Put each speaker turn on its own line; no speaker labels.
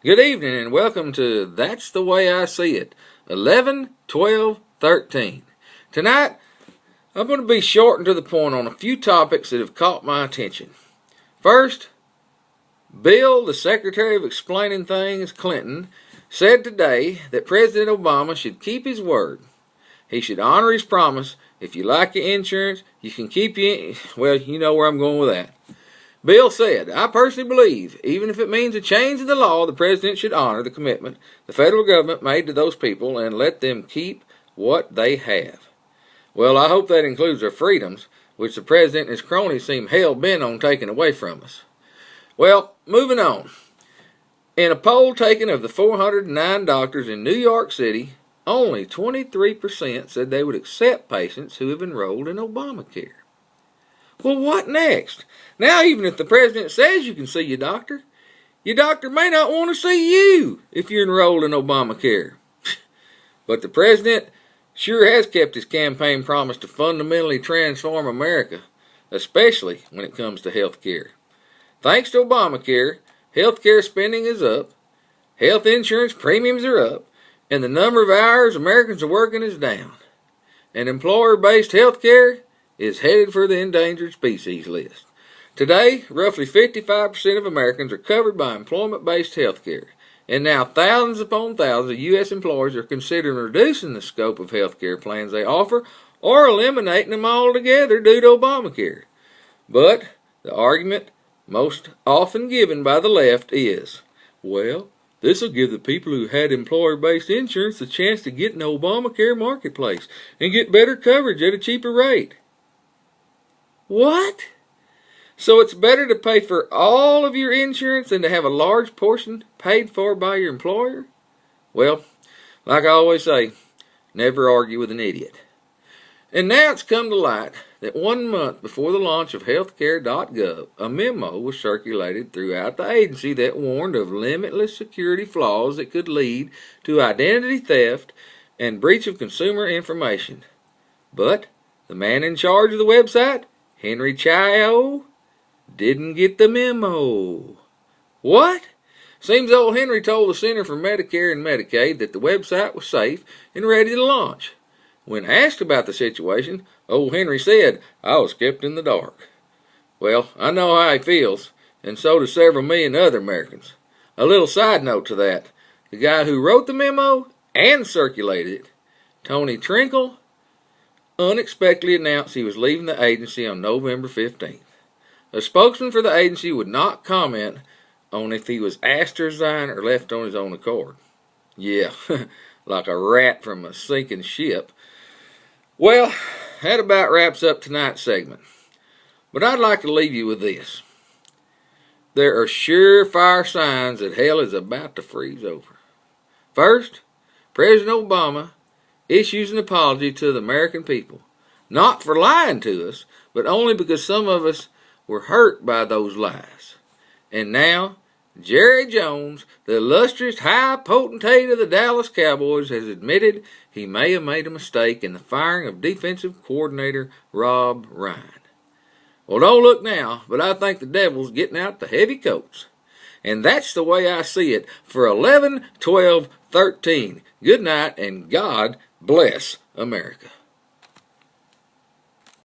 Good evening and welcome to That's the Way I See It, 11, 12, 13. Tonight, I'm going to be short and to the point on a few topics that have caught my attention. First, Bill, the Secretary of Explaining Things, Clinton, said today that President Obama should keep his word. He should honor his promise. If you like your insurance, you can keep your... Well, you know where I'm going with that. Bill said, I personally believe, even if it means a change in the law, the president should honor the commitment the federal government made to those people and let them keep what they have. Well, I hope that includes their freedoms, which the president and his cronies seem hell-bent on taking away from us. Well, moving on. In a poll taken of the 409 doctors in New York City, only 23% said they would accept patients who have enrolled in Obamacare. Well, what next? Now, even if the president says you can see your doctor may not want to see you if you're enrolled in Obamacare. But the president sure has kept his campaign promise to fundamentally transform America, especially when it comes to health care. Thanks to Obamacare, health care spending is up, health insurance premiums are up, and the number of hours Americans are working is down. And employer-based health care is headed for the endangered species list. Today, roughly 55% of Americans are covered by employment-based health care, and now thousands upon thousands of U.S. employers are considering reducing the scope of health care plans they offer or eliminating them altogether due to Obamacare. But the argument most often given by the left is, well, this will give the people who had employer-based insurance the chance to get in the Obamacare marketplace and get better coverage at a cheaper rate. What? So it's better to pay for all of your insurance than to have a large portion paid for by your employer? Well, like I always say, never argue with an idiot. And now it's come to light that 1 month before the launch of healthcare.gov, a memo was circulated throughout the agency that warned of limitless security flaws that could lead to identity theft and breach of consumer information. But the man in charge of the website, Henry Chao, didn't get the memo. What? Seems old Henry told the Center for Medicare and Medicaid that the website was safe and ready to launch. When asked about the situation, old Henry said, I was kept in the dark. Well, I know how he feels, and so do several million other Americans. A little side note to that, the guy who wrote the memo and circulated it, Tony Trinkle, unexpectedly announced he was leaving the agency on November 15th. A spokesman for the agency would not comment on if he was asked to resign or left on his own accord. Yeah, like a rat from a sinking ship. Well, that about wraps up tonight's segment. But I'd like to leave you with this. There are surefire signs that hell is about to freeze over. First, President Obama issues an apology to the American people, not for lying to us, but only because some of us were hurt by those lies. And now, Jerry Jones, the illustrious high potentate of the Dallas Cowboys, has admitted he may have made a mistake in the firing of defensive coordinator Rob Ryan. Well, don't look now, but I think the devil's getting out the heavy coats. And that's the way I see it for 11, 12, 13. Good night, and God bless America.